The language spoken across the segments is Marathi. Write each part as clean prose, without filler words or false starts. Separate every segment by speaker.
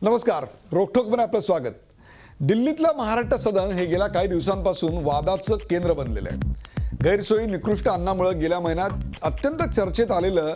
Speaker 1: नमस्कार, रोखठोकपणे आपलं स्वागत। दिल्लीतलं महाराष्ट्र सदन हे गेल्या काही दिवसांपासून वादाचं केंद्र बनलेलं आहे। गैरसोयी निकृष्ट अन्नामुळे गेल्या महिन्यात अत्यंत चर्चेत आलेलं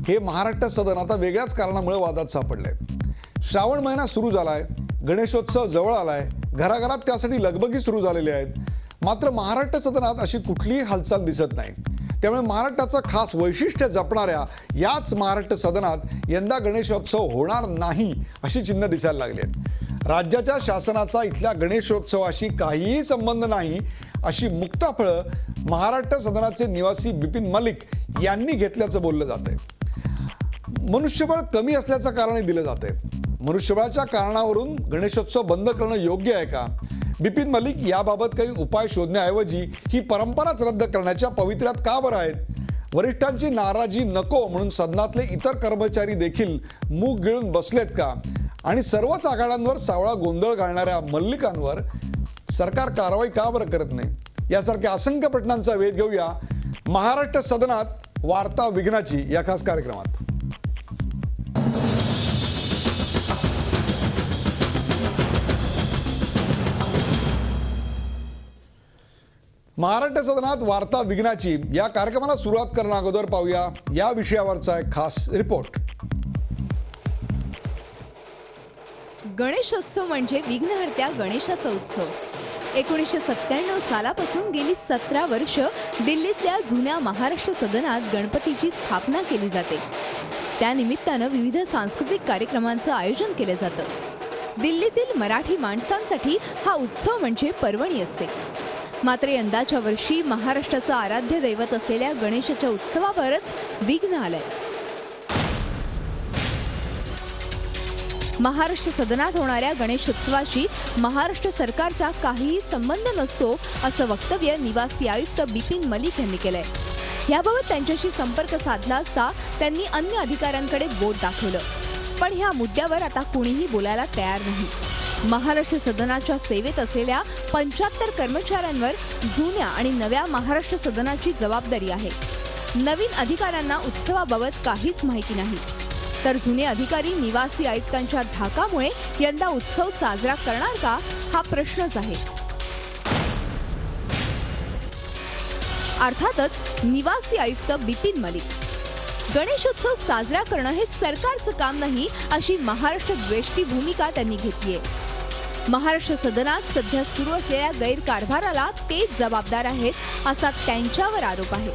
Speaker 1: हे महाराष्ट्र सदन आता वेगळ्याच कारणामुळे वादात सापडलंय। श्रावण महिना सुरू झालाय, गणेशोत्सव जवळ आलाय, घराघरात त्यासाठी लगबगी सुरू झालेली आहेत। मात्र महाराष्ट्र सदनात अशी कुठलीही हालचाल दिसत नाही। त्यामुळे महाराष्ट्राचं खास वैशिष्ट्य जपणाऱ्या याच महाराष्ट्र सदनात यंदा गणेशोत्सव होणार नाही अशी चिन्ह दिसायला लागली आहेत। राज्याच्या शासनाचा इथल्या गणेशोत्सवाशी काहीही संबंध नाही अशी मुक्ताफळं महाराष्ट्र सदनाचे निवासी बिपिन मलिक यांनी घेतल्याचं बोललं जातंय। मनुष्यबळ कमी असल्याचं कारणही दिलं जातंय। मनुष्यबळाच्या कारणावरून गणेशोत्सव बंद करणं योग्य आहे का? बिपिन मलिक याबाबत काही उपाय शोधण्याऐवजी ही परंपराच रद्द करण्याच्या पवित्र्यात का बरं आहेत? वरिष्ठांची नाराजी नको म्हणून सदनातले इतर कर्मचारी देखील मूग गिळून बसलेत का? आणि सर्वच आघाड्यांवर सावळा गोंधळ घालणाऱ्या मल्लिकांवर सरकार कारवाई का बरं करत नाही? यासारख्या असंख्य प्रश्नांचा वेध घेऊया महाराष्ट्र सदनात वार्ता विघ्नाची या खास कार्यक्रमात। महाराष्ट्र सदनात वार्ता विघ्नाची या कार्यक्रमाला सुरुवात करण्या अगोदर पाहूया या विषयावरचा एक खास रिपोर्ट।
Speaker 2: गणेशोत्सव म्हणजे विघ्नहर्त्या गणेशाचा उत्सव। 1997 सालापासून गेली 17 वर्ष दिल्लीतल्या जुन्या महाराष्ट्र सदनात गणपतीची स्थापना केली जाते। त्या निमित्तानं विविध सांस्कृतिक कार्यक्रमांचं आयोजन केलं जातं। दिल्लीतील मराठी माणसांसाठी हा उत्सव म्हणजे पर्वणी असते। मात्र यंदाच्या वर्षी महाराष्ट्राचं आराध्य दैवत असलेल्या गणेशाच्या उत्सवावरच विघ्न आलंय। महाराष्ट्र सदनात होणाऱ्या गणेशोत्सवाशी महाराष्ट्र सरकारचा काहीही संबंध नसतो असं वक्तव्य निवासी आयुक्त बिपिन मलिक यांनी केलंय। याबाबत त्यांच्याशी संपर्क साधला असता त्यांनी अन्य अधिकाऱ्यांकडे बोट दाखवलं, पण ह्या मुद्द्यावर आता कुणीही बोलायला तयार नाही। महाराष्ट्र सदनाच्या सेवेत असलेल्या 75 कर्मचाऱ्यांवर जुन्या आणि नव्या महाराष्ट्र सदनाची जबाबदारी आहे। नवीन अधिकाऱ्यांना उत्सवाबाबत काहीच माहिती नाही, तर जुने अधिकारी निवासी आयुक्तांच्या धाकामुळे यंदा उत्सव साजरा करणार का हा प्रश्नच आहे। अर्थातच निवासी आयुक्त बिपिन मलिक, गणेशोत्सव साजरा करणं हे सरकारचं काम नाही अशी महाराष्ट्र द्वेष्टी भूमिका त्यांनी घेतली आहे। महाराष्ट्र सदनात सध्या सुरू असलेल्या गैरकारभाराला तेच जबाबदार आहेत असा त्यांच्यावर आरोप आहे।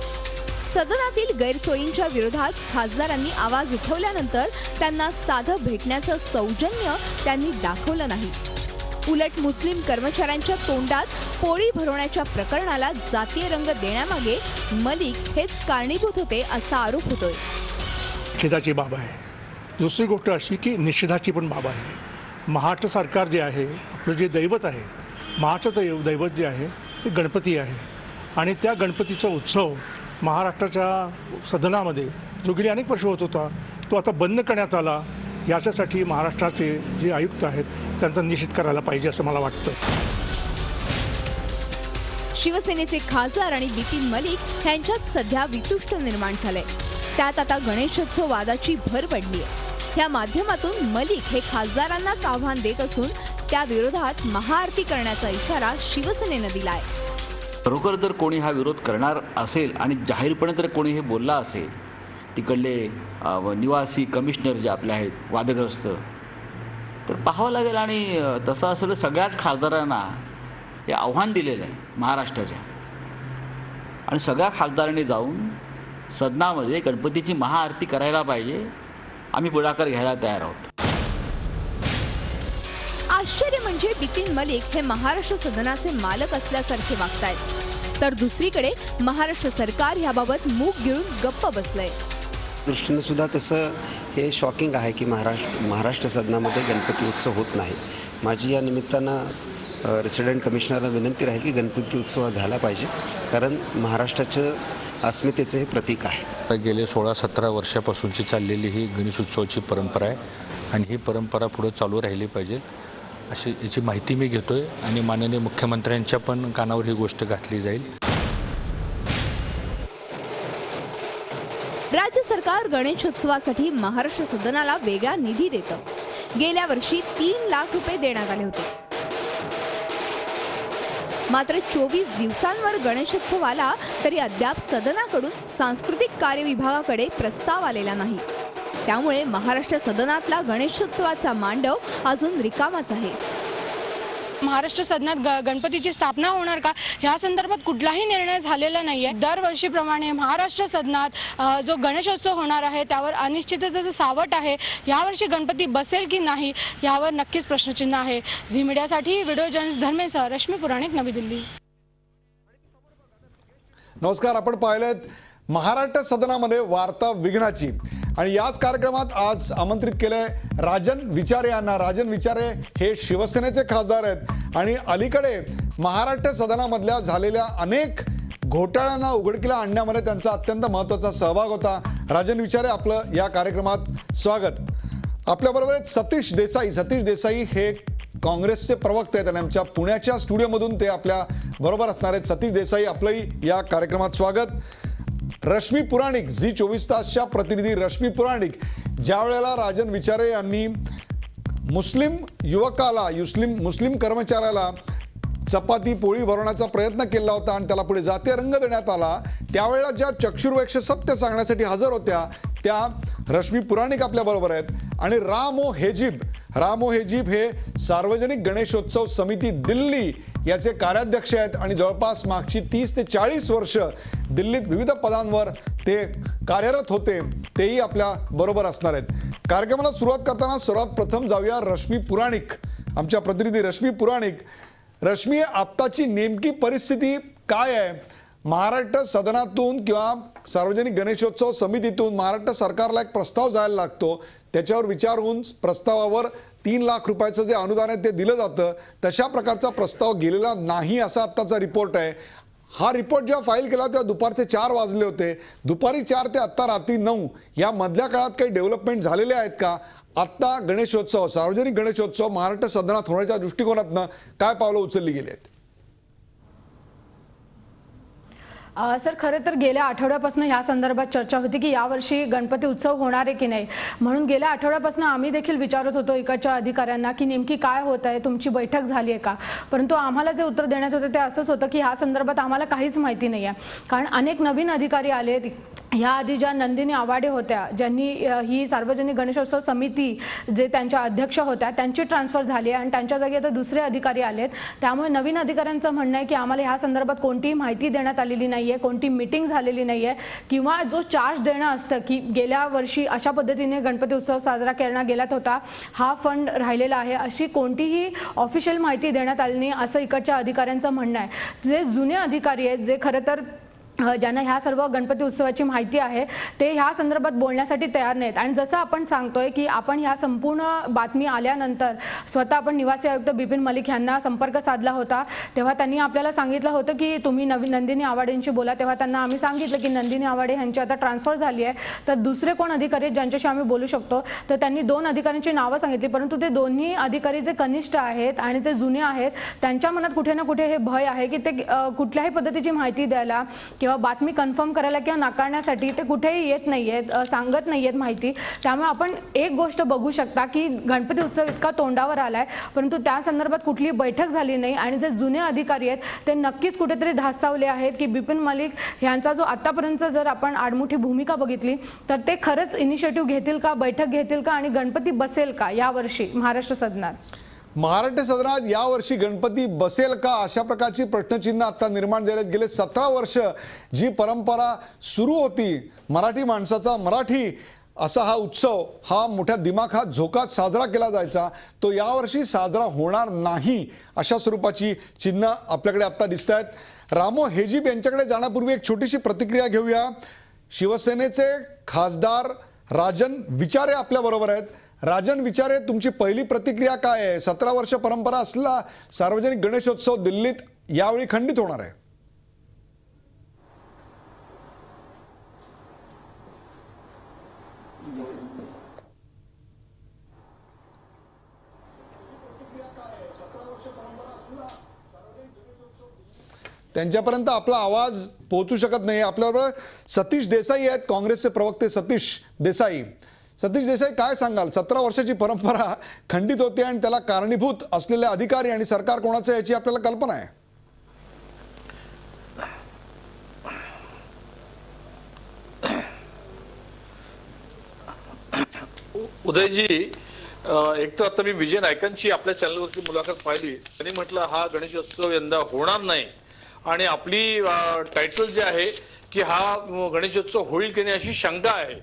Speaker 2: सदनातील गैरसोयींच्या विरोधात खासदारांनी आवाज उठवल्यानंतर त्यांना साधं भेटण्याचं सौजन्य त्यांनी दाखवलं नाही। उलट मुस्लिम कर्मचाऱ्यांच्या तोंडात पोळी भरवण्याच्या प्रकरणाला जातीय रंग देण्यामागे मलिक हेच कारणीभूत होते असा आरोप होतोय।
Speaker 3: खेदाची बाब आहे। दुसरी गोष्ट अशी की निषेधाची पण बाब आहे। महाराष्ट्र सरकार जे आहे, आपलं जे दैवत आहे, महाराष्ट्र दैवत जे आहे ते गणपती आहे आणि त्या गणपतीचा उत्सव महाराष्ट्राच्या सदनामध्ये जो गेली अनेक वर्ष होत होता तो आता बंद करण्यात आला। याच्यासाठी महाराष्ट्राचे जे आयुक्त आहेत त्यांचा निषेध करायला पाहिजे असं मला वाटतं।
Speaker 2: शिवसेनेचे खासदार आणि बिपिन मलिक यांच्यात सध्या वितुष्ट निर्माण झालंय। त्यात आता गणेशोत्सव वादाची भर पडली आहे। या माध्यमातून मलिक हे खासदारांनाच आव्हान देत असून त्या विरोधात महाआरती करण्याचा इशारा शिवसेनेनं दिलाय।
Speaker 4: खरोखर जर कोणी हा विरोध करणार असेल आणि जाहीरपणे जर कोणी हे बोलला असेल, तिकडले निवासी कमिशनर जे आपले आहेत वादग्रस्त, तर पाहावं लागेल। आणि तसं असलं सगळ्याच खासदारांना हे आव्हान दिलेलं आहे महाराष्ट्राच्या, आणि सगळ्या खासदारांनी जाऊन सदनामध्ये गणपतीची महाआरती करायला पाहिजे। आम्ही पुढाकार घ्यायला तयार आहोत।
Speaker 2: आश्चर्य म्हणजे बिपिन मलिक हे महाराष्ट्र सदनाचे मालक असल्यासारखे वागतायत, तर दुसरीकडे महाराष्ट्र सरकार याबाबत मूग गिळून गप्प बसलंय।
Speaker 5: दृष्टीने सुद्धा तसं हे शॉकिंग आहे की महाराष्ट्र सदनामध्ये गणपती उत्सव होत नाही। माझी या निमित्तानं रेसिडेंट कमिशनरला विनंती राहील की गणपती उत्सव झाला पाहिजे, कारण महाराष्ट्राचं अस्मितेचं हे प्रतीक आहे।
Speaker 6: गेले 16-17 वर्षापासूनची चाललेली ही गणेशोत्सवाची परंपरा आहे आणि ही परंपरा पुढे चालू राहिली पाहिजे अशी याची माहिती मी घेतोय आणि माननीय मुख्यमंत्र्यांच्या पण कानावर ही गोष्ट घातली जाईल।
Speaker 2: राज्य सरकार गणेशोत्सवासाठी महाराष्ट्र सदनाला वेगळा निधी देतं, गेल्या वर्षी 3 लाख रुपये देण्यात आले होते. मात्र 24 दिवसांवर गणेशोत्सव आला तरी अद्याप सदनाकडून सांस्कृतिक कार्य विभागाकडे प्रस्ताव आलेला नाही. त्यामुळे महाराष्ट्र सदनातला गणेशोत्सवाचा मांडव अजून रिकामाच आहे.
Speaker 7: महाराष्ट्र सदनात गणपतीची स्थापना होणार का ह्या संदर्भात कुठलाही निर्णय झालेला नाही आहे. दरवर्षीप्रमाणे महाराष्ट्र सदनात जो गणेशोत्सव होणार आहे त्यावर अनिश्चिततेचं सावट आहे. यावर्षी गणपती बसेल की नाही यावर नक्कीच प्रश्नचिन्ह आहे. झी मीडियासाठी व्हिडिओ जर्नलिस्ट धर्मेसह रश्मी पुराणिक, नवी दिल्ली.
Speaker 1: नमस्कार. आपण पाहिलेत महाराष्ट्र सदनामध्ये वार्ता विघ्नाची आणि याच कार्यक्रमात आज आमंत्रित केलंय राजन विचारे यांना. राजन विचारे हे शिवसेनेचे खासदार आहेत आणि अलीकडे महाराष्ट्र सदनामधल्या झालेल्या अनेक घोटाळ्यांना उघडकीला आणण्यामध्ये त्यांचा अत्यंत महत्त्वाचा सहभाग होता. राजन विचारे, आपलं या कार्यक्रमात स्वागत. आपल्याबरोबर आहेत सतीश देसाई. सतीश देसाई हे काँग्रेसचे प्रवक्ते आहेत आणि आमच्या पुण्याच्या स्टुडिओमधून ते आपल्या बरोबर असणार आहेत. सतीश देसाई, आपलंही या कार्यक्रमात स्वागत. रश्मी पुराणिक, झी 24 तासच्या प्रतिनिधी रश्मी पुराणिक, ज्या वेळेला राजन विचारे यांनी मुस्लिम युवकाला मुस्लिम कर्मचाऱ्याला चपाती पोळी भरवण्याचा प्रयत्न केला होता आणि त्याला पुढे जातीय रंग देण्यात आला, त्यावेळेला ज्या चक्षुर्वेक्ष सत्य सांगण्यासाठी हजर होत्या त्या रश्मी पुराणिक आपल्या बरोबर आहेत. आणि रामो हेजीब हे सार्वजनिक गणेशोत्सव समिती दिल्ली याचे कार्याध्यक्ष आहेत आणि जवळपास मागची 30 ते 40 वर्ष दिल्लीत विविध पदांवर ते कार्यरत होते. तेही आपल्या बरोबर असणार आहेत. कार्यक्रमाला सुरुवात करताना सर्वात प्रथम जाऊया रश्मी पुराणिक, आमच्या प्रतिनिधी रश्मी पुराणिक. रश्मी, आत्ताची नेमकी परिस्थिती काय आहे? महाराष्ट्र सदनातून किंवा सार्वजनिक गणेशोत्सव समितीतून महाराष्ट्र सरकारला एक प्रस्ताव जायला लागतो, त्याच्यावर विचार होऊन प्रस्तावावर 3 लाख रुपयाचं जे अनुदान आहे ते दिलं जातं. तशा प्रकारचा प्रस्ताव गेलेला नाही असा आत्ताचा रिपोर्ट आहे. हा रिपोर्ट जेव्हा फाईल केला तेव्हा दुपारचे 4 वाजले होते. दुपारी 4 ते आत्ता रात्री 9 या मधल्या काळात काही डेव्हलपमेंट झालेले आहेत का? आत्ता गणेशोत्सव, सार्वजनिक गणेशोत्सव महाराष्ट्र सदनात होण्याच्या दृष्टिकोनातनं काय पावलं उचलली गेली आहेत?
Speaker 7: सर, खरं तर गेल्या आठवड्यापासून या संदर्भात चर्चा होती की यावर्षी गणपती उत्सव होणार आहे की नाही. म्हणून गेल्या आठवड्यापासून आम्ही देखील विचारत होतो इकडच्या अधिकाऱ्यांना की नेमकी काय होत आहे, तुमची बैठक झाली आहे का. परंतु आम्हाला जे उत्तर देण्यात होतं ते असंच होतं की ह्या संदर्भात आम्हाला काहीच माहिती नाही आहे. कारण अनेक नवीन अधिकारी आले. ह्याआधी ज्या नंदिनी आवाडे होत्या, ज्यांनी ही सार्वजनिक गणेशोत्सव समिती जे त्यांच्या अध्यक्ष होत्या त्यांची ट्रान्सफर झाली आणि त्यांच्या जागी आता दुसरे अधिकारी आलेत. त्यामुळे नवीन अधिकाऱ्यांचं म्हणणं आहे की आम्हाला ह्या संदर्भात कोणतीही माहिती देण्यात आलेली नाही आहे, कोणती मीटिंग झालेली नाही आहे किंवा जो चार्ज देणं असतं की गेल्या वर्षी अशा पद्धतीने गणपती उत्सव साजरा करण्यात गेलात होता, हा फंड राहिलेला आहे, अशी कोणतीही ऑफिशियल माहिती देण्यात आली नाही असं इकडच्या अधिकाऱ्यांचं म्हणणं आहे. जे जुने अधिकारी आहेत, जे खरं तर ज्यांना ह्या सर्व गणपती उत्सवाची माहिती आहे, ते ह्या संदर्भात बोलण्यासाठी तयार नाहीत. आणि जसं आपण सांगतोय की आपण ह्या संपूर्ण बातमी आल्यानंतर स्वतः आपण निवासी आयुक्त बिपिन मलिक यांना संपर्क साधला होता, तेव्हा त्यांनी आपल्याला सांगितलं होतं की तुम्ही नंदिनी आवाडेंशी बोला. तेव्हा त्यांना आम्ही सांगितलं की नंदिनी आवाडे यांची आता ट्रान्सफर झाली आहे, तर दुसरे कोण अधिकारी ज्यांच्याशी आम्ही बोलू शकतो. तर त्यांनी 2 अधिकाऱ्यांची नावं सांगितली, परंतु ते दोन्ही अधिकारी जे कनिष्ठ आहेत आणि ते जुने आहेत, त्यांच्या मनात कुठे ना कुठे हे भय आहे की ते कुठल्याही पद्धतीची माहिती द्यायला किंवा बातमी कन्फर्म करायला किंवा नाकारण्यासाठी ते कुठेही येत नाहीयेत, सांगत नाहीयेत माहिती. त्यामुळे आपण एक गोष्ट बघू शकता की गणपती उत्सव इतका तोंडावर आलाय, परंतु त्या संदर्भात कुठली बैठक झाली नाही. आणि जे जुने अधिकारी आहेत ते नक्कीच कुठेतरी धास्तावले आहेत की बिपिन मलिक यांचा जो आतापर्यंत जर आपण आडमुठी भूमिका बघितली तर ते खरंच इनिशिएटिव्ह घेतील का, बैठक घेतील का आणि गणपती बसेल का यावर्षी महाराष्ट्र सदनात.
Speaker 1: महाराष्ट्र सदनात यावर्षी गणपती बसेल का, अशा प्रकारची प्रश्नचिन्ह आता निर्माण झालेत. गेले 17 वर्ष जी परंपरा सुरू होती मराठी माणसाचा, मराठी असा हा उत्सव, हा मोठ्या दिमाखात झोकात साजरा केला जायचा, तो यावर्षी साजरा होणार नाही अशा स्वरूपाची चिन्ह आपल्याकडे आता दिसत आहेत. रामो हेजीब यांच्याकडे जाण्यापूर्वी एक छोटीशी प्रतिक्रिया घेऊया. शिवसेनेचे खासदार राजन विचारे आपल्या बरोबर आहेत. राजन विचारे, तुमची पहिली प्रतिक्रिया काय आहे? 17 वर्ष परंपरा असला सार्वजनिक गणेशोत्सव दिल्लीत यावेळी खंडित होणार आहे. त्यांच्यापर्यंत आपला आवाज पोहोचू शकत नाही. आपल्याबरोबर सतीश देसाई आहेत, काँग्रेसचे प्रवक्ते सतीश देसाई. सतीश देसाई, काय सांगाल? 17 वर्षाची परंपरा खंडित होते आणि त्याला कारणीभूत असलेले अधिकारी आणि सरकार कोणाचं याची आपल्याला कल्पना आहे?
Speaker 8: उदयजी, एक तर आता मी विजय नायकांची आपल्या चॅनलवरची मुलाखत पाहिली. त्यांनी म्हटलं हा गणेशोत्सव यंदा होणार नाही आणि आपली टायटल जे आहे की हा गणेशोत्सव होईल की नाही अशी शंका आहे.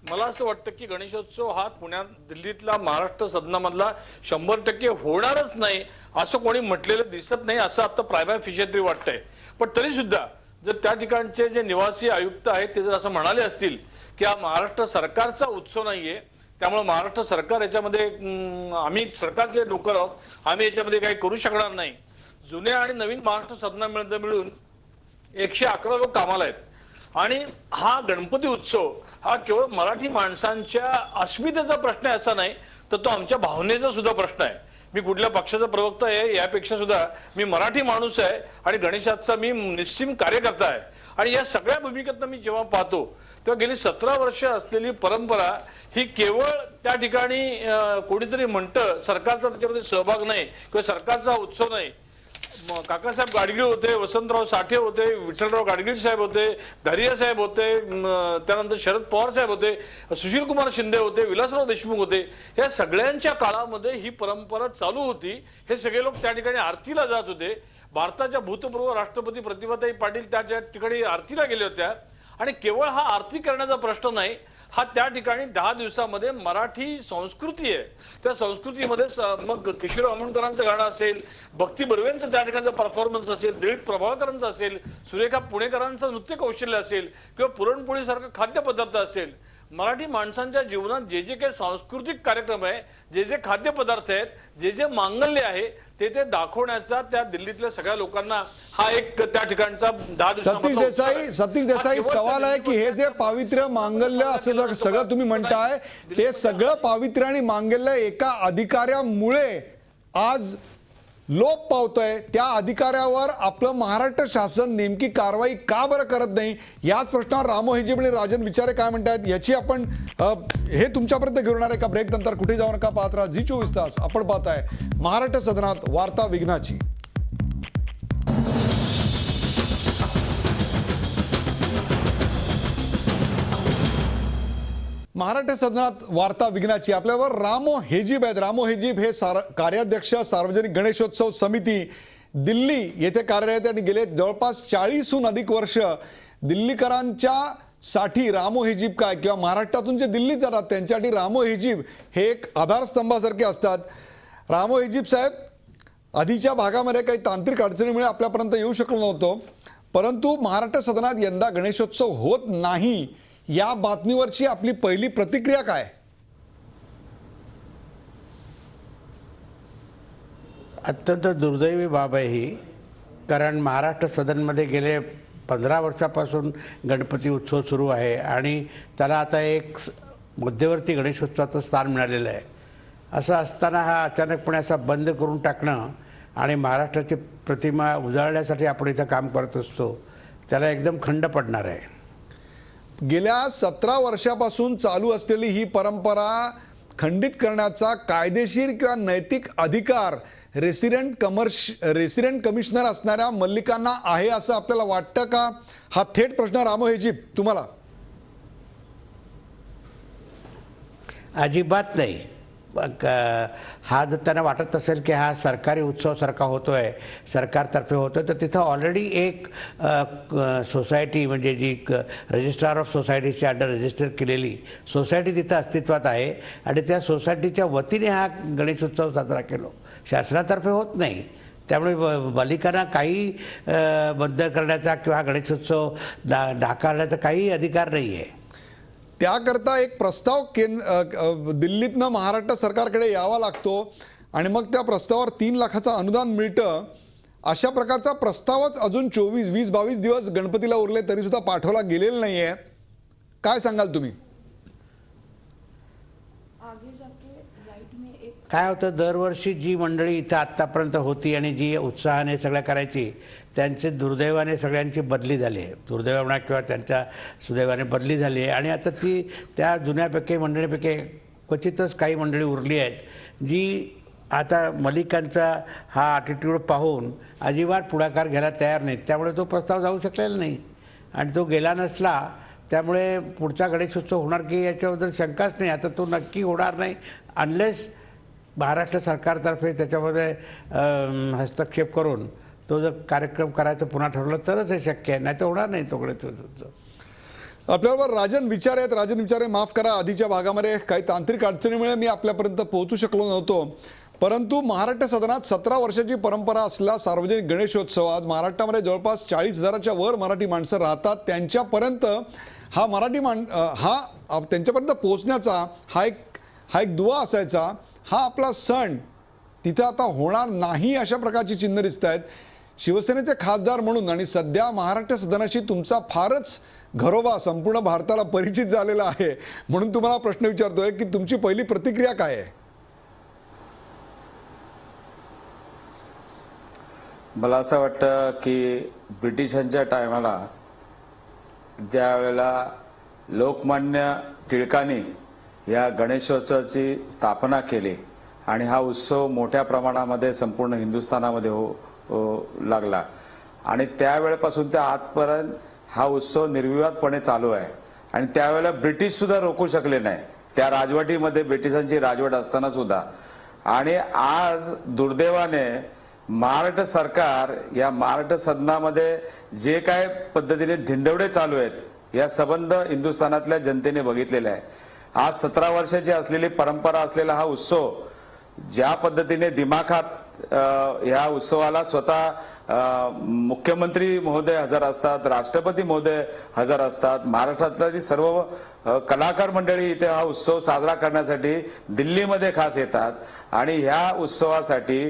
Speaker 8: मला असं वाटतं की गणेशोत्सव हा पुण्यात दिल्लीतला महाराष्ट्र सदनामधला 100% होणारच नाही असं कोणी म्हटलेलं दिसत नाही, असं आता प्रायमरी फिशरी वाटतंय. पण तरी सुद्धा जर त्या ठिकाणचे जे निवासी आयुक्त आहेत ते जर असं म्हणाले असतील की हा महाराष्ट्र सरकारचा उत्सव नाहीये, त्यामुळे महाराष्ट्र सरकार याच्यामध्ये आम्ही सरकारचे नोकर आहोत, आम्ही याच्यामध्ये काही करू शकणार नाही. जुन्या आणि नवीन महाराष्ट्र सदना मिळून 111 लोक कामाला आहेत आणि हा गणपती उत्सव हा केवळ मराठी माणसांच्या अस्मितेचा प्रश्न आहे असा नाही, तर तो आमच्या भावनेचा सुद्धा प्रश्न आहे. मी कुठल्या पक्षाचा प्रवक्ता आहे यापेक्षा सुद्धा मी मराठी माणूस आहे आणि गणेशाचा मी निस्सीम कार्यकर्ता आहे. आणि या सगळ्या भूमिकेतनं मी जेव्हा पाहतो तेव्हा गेली 17 वर्ष असलेली परंपरा ही केवळ त्या ठिकाणी कोणीतरी म्हणतं सरकारचा त्याच्यामध्ये सहभाग नाही किंवा सरकारचा उत्सव नाही. काकासाहेब गाडगीळ होते, वसंतराव साठे होते, विठ्ठलराव गाडगीळ साहेब होते, धारिया साहेब होते, त्यानंतर शरद पवार साहेब होते, सुशील कुमार शिंदे होते, विलासराव देशमुख होते. या सगळ्यांच्या काळामध्ये ही परंपरा चालू होती. हे सगळे लोक त्या ठिकाणी आरतीला जात होते. भारताच्या भूतपूर्व राष्ट्रपती प्रतिभाताई पाटील त्या ठिकाणी आरतीला गेल्या होत्या. आणि केवळ हा आरती करण्याचा प्रश्न नाही, हा त्या ठिकाणी 10 दिवसामध्ये मराठी संस्कृती आहे. त्या संस्कृतीमध्ये मग किशोर आमोणकरांचं गाणं असेल, भक्ती बर्वेंचं त्या ठिकाणचा परफॉर्मन्स असेल, दिलीप प्रभावकरांचं असेल, सुरेखा पुणेकरांचं नृत्य कौशल्य असेल किंवा पुरणपोळीसारखा खाद्यपदार्थ असेल. मराठी माणसांच्या जीवनात जे जे काही सांस्कृतिक कार्यक्रम आहे, जे जे खाद्यपदार्थ आहेत, जे जे मांगल्य आहे ते दाखवण्याचा त्या दिल्लीतल्या सगळ्या लोकांना हा एक त्या ठिकाणचा 10
Speaker 1: सतीश देसाई सवाल आहे की हे जे पावित्र्य मांगल्य असं सगळं तुम्ही म्हणताय ते सगळं पावित्र्य आणि मांगल्य एका अधिकाऱ्यामुळे आज लोप पावतंय. त्या अधिकाऱ्यावर आपलं महाराष्ट्र शासन नेमकी कारवाई का बरं करत नाही याच प्रश्नावर रामो हेजीब आणि राजन विचारे काय म्हणतात याची आपण हे तुमच्यापर्यंत घेऊन येणार आहे. का ब्रेक नंतर कुठे जाऊ नका, पाहत राहा झी24 तास. आपण पाहताय महाराष्ट्र सदनात वार्ता विघ्नाची. महाराष्ट्र सदनात वार्ता विघ्नाची. आपल्यावर रामो हेजीब आहेत. रामो हेजीब हे कार्याध्यक्ष सार्वजनिक गणेशोत्सव समिती दिल्ली येथे कार्यरत आणि गेले जवळपास 40हून अधिक वर्ष दिल्लीकरांच्या साठी रामो हेजीब काय किंवा महाराष्ट्रातून जे दिल्लीत जातात त्यांच्यासाठी रामो हेजीब हे एक आधारस्तंभासारखे असतात. रामो हेजीब साहेब, आधीच्या भागामध्ये काही तांत्रिक अडचणीमुळे आपल्यापर्यंत येऊ शकलो नव्हतो, परंतु महाराष्ट्र सदनात यंदा गणेशोत्सव होत नाही या बातमीवरची आपली पहिली प्रतिक्रिया काय?
Speaker 9: अत्यंत दुर्दैवी बाब आहे ही, कारण महाराष्ट्र सदनमध्ये गेले 15 वर्षापासून गणपती उत्सव सुरू आहे आणि त्याला आता एक मध्यवर्ती गणेशोत्सवाचं स्थान मिळालेलं आहे. असं असताना हा अचानकपणे असा बंद करून टाकणं आणि महाराष्ट्राची प्रतिमा उजाळण्यासाठी आपण इथं काम करत असतो त्याला एकदम खंड पडणार आहे.
Speaker 1: गेल्या 17 वर्षापासून चालू असलेली ही परंपरा खंडित करण्याचा कायदेशीर किंवा नैतिक अधिकार रेसिडेंट कमिशनर असणाऱ्या मल्लिकांना आहे असं आपल्याला वाटतं का? हा थेट प्रश्न रामो हेजीब तुम्हाला.
Speaker 9: अजिबात नाही. हा जर त्यांना वाटत असेल की हा सरकारी उत्सवासारखा होतो आहे, सरकारतर्फे होतो आहे, तर तिथं ऑलरेडी एक सोसायटी म्हणजे जी रजिस्ट्रार ऑफ सोसायटीच्या अंडर रजिस्टर केलेली सोसायटी तिथं अस्तित्वात आहे आणि त्या सोसायटीच्या वतीने हा गणेशोत्सव साजरा केलो, शासनातर्फे होत नाही. त्यामुळे बालिकांना काही बंद करण्याचा किंवा गणेशोत्सव ढाकारण्याचा काही अधिकार नाही आहे.
Speaker 1: त्याकरता एक प्रस्ताव दिल्लीतनं महाराष्ट्र सरकारकडे यावा लागतो आणि मग त्या प्रस्तावावर 3 लाखाचं अनुदान मिळतं. अशा प्रकारचा प्रस्तावच अजून 24, 20, 22 दिवस गणपतीला उरले तरी सुद्धा पाठवला गेलेला नाहीये. काय सांगाल तुम्ही?
Speaker 9: काय होतं, दरवर्षी जी मंडळी इथं आत्तापर्यंत होती आणि जी उत्साहाने सगळं करायची, त्यांचे दुर्दैवाने सगळ्यांची बदली झाली आहे. दुर्दैव म्हणा किंवा त्यांच्या सुदैवाने बदली झाली आहे. आणि आता ती त्या जुन्यापैकी मंडळीपैकी क्वचितच काही मंडळी उरली आहेत जी आता मलिकांचा हा ॲटिट्यूड पाहून अजिबात पुढाकार घ्यायला तयार नाहीत. त्यामुळे तो प्रस्ताव जाऊ शकलेला नाही आणि तो गेला नसला. त्यामुळे पुढचा गणेशोत्सव होणार की याच्याबद्दल शंकाच नाही. आता तो नक्की होणार नाही अनलेस महाराष्ट्र सरकारतर्फे त्याच्यामध्ये हस्तक्षेप करून तो जर कार्यक्रम करायचं पुन्हा ठरवलं तरच हे शक्य आहे, नाही तर होणार नाही तो गणेशोत्सव.
Speaker 1: आपल्याबरोबर राजन विचारे आहेत. राजन विचारे, माफ करा, आधीच्या भागामध्ये काही तांत्रिक अडचणीमुळे मी आपल्यापर्यंत पोहोचू शकलो नव्हतो. परंतु महाराष्ट्र सदनात 17 वर्षाची परंपरा असलेला सार्वजनिक गणेशोत्सव, आज महाराष्ट्रामध्ये जवळपास 40,000च्या वर मराठी माणसं राहतात. त्यांच्यापर्यंत हा त्यांच्यापर्यंत पोहोचण्याचा हा एक दुवा असायचा. हा आपला सण तिथं आता होणार नाही अशा प्रकारची चिन्ह दिसत आहेत. शिवसेनेचे खासदार म्हणून आणि सध्या महाराष्ट्र सदनाशी तुमचा फारच घरोबा संपूर्ण भारताला परिचित झालेला आहे, म्हणून तुम्हाला प्रश्न विचारतोय की तुमची पहिली प्रतिक्रिया काय आहे?
Speaker 10: मला असं वाटतं की ब्रिटिशांच्या टायमाला ज्या वेळेला लोकमान्य टिळकांनी या गणेशोत्सवाची स्थापना केली आणि हा उत्सव मोठ्या प्रमाणामध्ये संपूर्ण हिंदुस्थानामध्ये लागला आणि त्यावेळेपासून त्या आजपर्यंत हा उत्सव निर्विवादपणे चालू आहे. आणि त्यावेळेला ब्रिटिश सुद्धा रोखू शकले नाही, त्या राजवटीमध्ये ब्रिटिशांची राजवट असताना सुद्धा. आणि आज दुर्दैवाने महाराष्ट्र सरकार या महाराष्ट्र सदनामध्ये जे काय पद्धतीने धिंदवडे चालू आहेत या संबंध हिंदुस्थानातल्या जनतेने बघितलेला आहे. आज 17 वर्षाची असलेली परंपरा असलेला हा उत्सव ज्या पद्धतीने दिमाखात ह्या उत्सवाला स्वतः मुख्यमंत्री महोदय हजर असतात, राष्ट्रपती महोदय हजर असतात, महाराष्ट्रातली सर्व कलाकार मंडळी इथे हा उत्सव साजरा करण्यासाठी दिल्लीमध्ये खास येतात आणि ह्या उत्सवासाठी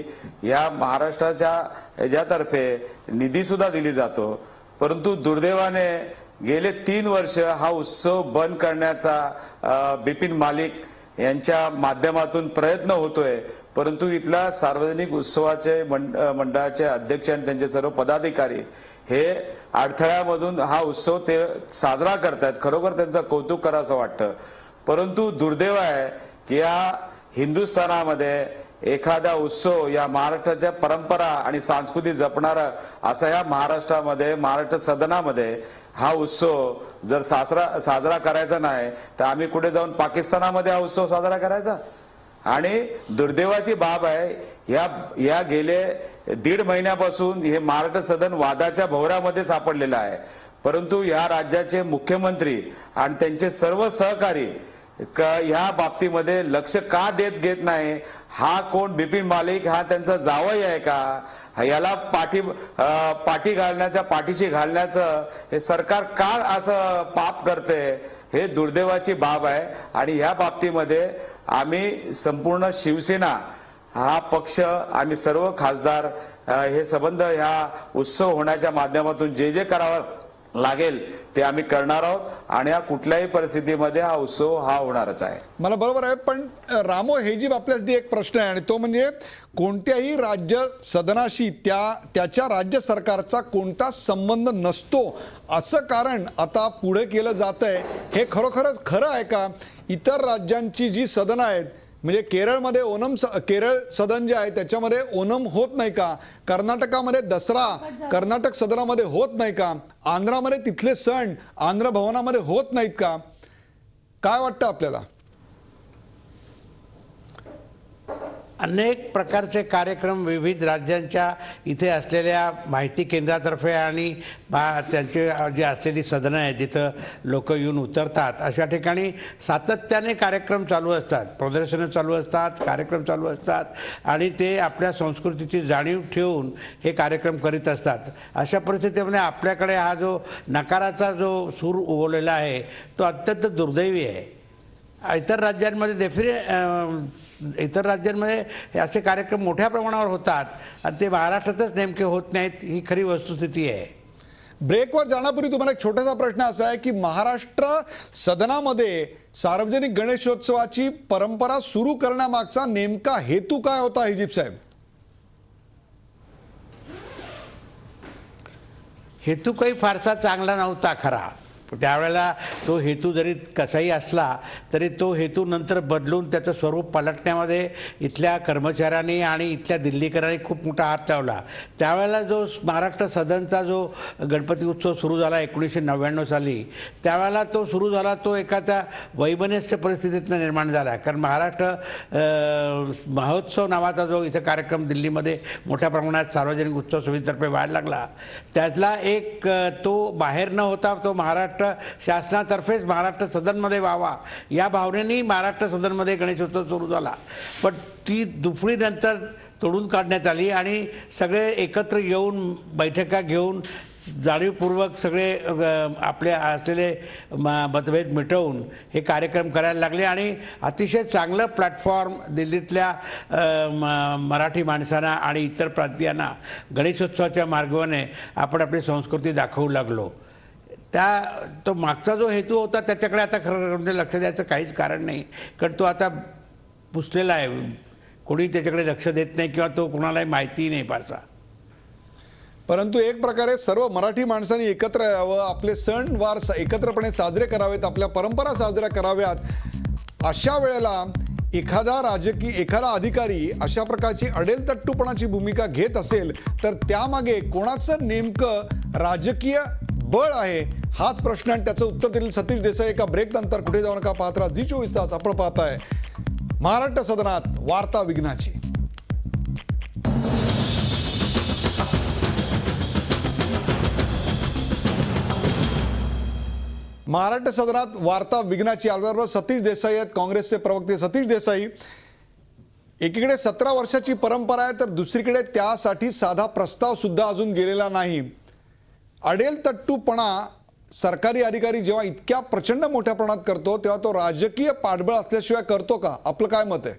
Speaker 10: या महाराष्ट्राच्या ह्याच्यातर्फे निधी सुद्धा दिली जातो. परंतु दुर्दैवाने गेले 3 वर्ष हा उत्सव बंद करण्याचा बिपिन मालिक यांच्या माध्यमातून प्रयत्न होतोय. परंतु इथला सार्वजनिक उत्सवाचे मंडळाचे अध्यक्ष आणि त्यांचे सर्व पदाधिकारी हे अडथळ्यामधून हा उत्सव ते साजरा करतात. खरोखर त्यांचं कौतुक करावं वाटतं. परंतु दुर्दैव आहे की या हिंदुस्थानामध्ये एखादा उत्सव या महाराष्ट्राच्या परंपरा आणि संस्कृती जपणारा असा या महाराष्ट्रामध्ये महाराष्ट्र सदनामध्ये हा उत्सव जर साजरा करायचा नाही तर आम्ही कुठे जाऊन पाकिस्तानामध्ये हा उत्सव साजरा करायचा. आणि दुर्दैवाची बाब आहे या गेले 1.5 महिन्यापासून हे महाराष्ट्र सदन वादाच्या भोवऱ्यामध्ये सापडलेलं आहे. परंतु या राज्याचे मुख्यमंत्री आणि त्यांचे सर्व सहकारी ह्या बाबतीमध्ये लक्ष का घेत नाही? हा कोण बिपिन मालिक हा त्यांचा जावई आहे का? याला पाठी घालण्याच्या पाठीशी घालण्याचं हे सरकार का असं पाप करते? हे दुर्दैवाची बाब आहे. आणि या बाबतीमध्ये आम्ही संपूर्ण शिवसेना हा पक्ष आम्ही सर्व खासदार हे संबंध ह्या उत्सव होण्याच्या माध्यमातून जे करावं लागेल ते आम्ही करणार आहोत आणि या कुठल्याही परिस्थितीमध्ये हा उत्सव हा होणारच आहे.
Speaker 1: मला बरोबर आहे. पण रामो, हे जी आपल्यासाठी एक प्रश्न आहे आणि तो म्हणजे कोणत्याही राज्य सदनाशी त्याच्या राज्य सरकारचा कोणता संबंध नसतो असं कारण आता पुढे केलं जात आहे. हे खरोखरच खरं आहे का? इतर राज्यांची जी सदनं आहेत म्हणजे केरळमध्ये केरळ सदन जे आहे त्याच्यामध्ये ओणम होत नाही का? कर्नाटकामध्ये दसरा कर्नाटक सदनामध्ये होत नाही का? आंध्रामध्ये तिथले सण आंध्र भवनामध्ये होत नाहीत का? काय वाटतं आपल्याला?
Speaker 9: अनेक प्रकारचे कार्यक्रम विविध राज्यांच्या इथे असलेल्या माहिती केंद्रातर्फे आणि त्यांचे जे असलेली सदनं आहेत जिथं लोक येऊन उतरतात अशा ठिकाणी सातत्याने कार्यक्रम चालू असतात, प्रदर्शनं चालू असतात, कार्यक्रम चालू असतात आणि ते आपल्या संस्कृतीची जाणीव ठेवून हे कार्यक्रम करीत असतात. अशा परिस्थितीमध्ये आपल्याकडे हा जो नकाराचा जो सूर उगवलेला आहे तो अत्यंत दुर्दैवी आहे. इतर राज्यांमध्ये असे कार्यक्रम मोठ्या प्रमाणावर होतात आणि ते महाराष्ट्रातच नेमके होत नाहीत, ही खरी वस्तुस्थिती आहे.
Speaker 1: ब्रेकवर जाण्यापूर्वी तुम्हाला एक छोटासा प्रश्न असा आहे की महाराष्ट्र सदनामध्ये सार्वजनिक गणेशोत्सवाची परंपरा सुरू करण्यामागचा नेमका हेतू काय होता हिजीब साहेब?
Speaker 9: हेतू काही फारसा चांगला नव्हता खरा. त्यावेळेला तो हेतू जरी कसाही असला तरी तो हेतू नंतर बदलून त्याचं स्वरूप पलटण्यामध्ये इथल्या कर्मचाऱ्यांनी आणि इथल्या दिल्लीकरांनी खूप मोठा हात लावला. त्यावेळेला जो महाराष्ट्र सदनचा जो गणपती उत्सव सुरू झाला 1999 साली, त्यावेळेला तो सुरू झाला तो एका त्या वैमनस्य परिस्थितीतनं निर्माण झाला. कारण महाराष्ट्र महोत्सव नावाचा जो इथं कार्यक्रम दिल्लीमध्ये मोठ्या प्रमाणात सार्वजनिक उत्सव समितीतर्फे व्हायला लागला, त्यातला एक तो बाहेर न होता तो महाराष्ट्र शासनातर्फेच महाराष्ट्र सदनमध्ये व्हावा या भावनेने महाराष्ट्र सदनमध्ये गणेशोत्सव सुरू झाला. पण ती दुफळी नंतर तोडून काढण्यात आली आणि सगळे एकत्र येऊन बैठका घेऊन जाणीवपूर्वक सगळे आपले असलेले मतभेद मिटवून हे कार्यक्रम करायला लागले आणि अतिशय चांगलं प्लॅटफॉर्म दिल्लीतल्या मराठी माणसांना आणि इतर प्रांतीयांना गणेशोत्सवाच्या मार्गाने आपण आपली संस्कृती दाखवू लागलो. तो मागचा जो हेतू होता त्याच्याकडे आता खरं म्हणजे लक्ष द्यायचं काहीच कारण नाही, कारण तो आता पुसलेला आहे. कोणी त्याच्याकडे लक्ष देत नाही किंवा तो कोणालाही माहिती नाही फारसा.
Speaker 1: परंतु एक प्रकारे सर्व मराठी माणसांनी एकत्र यावं, आपले सण वार एकत्रपणे साजरे करावेत, आपल्या परंपरा साजऱ्या कराव्यात. अशा वेळेला एखादा अधिकारी अशा प्रकारची अडेलतट्टूपणाची भूमिका घेत असेल तर त्यामागे कोणाचं नेमकं राजकीय बळ आहे हाच प्रश्न आणि त्याचं उत्तर देईल सतीश देसाई एका ब्रेक नंतर. कुठे जाऊ नका, पाहत राहा झी24 तास. आपण पाहताय महाराष्ट्र सदनात वार्ता विघ्नाची. महाराष्ट्र सदनात वार्ता विघ्नाची. आपल्याबरोबर सतीश देसाई आहेत, काँग्रेसचे प्रवक्ते. सतीश देसाई, एकीकडे 17 वर्षाची परंपरा आहे तर दुसरीकडे त्यासाठी साधा प्रस्ताव सुद्धा अजून गेलेला नाही. अडेलतट्टूपणा सरकारी अधिकारी जेव्हा इतक्या प्रचंड मोठ्या प्रमाणात करतो तेव्हा तो राजकीय पाठबळ असल्याशिवाय करतो का? आपलं काय मत आहे?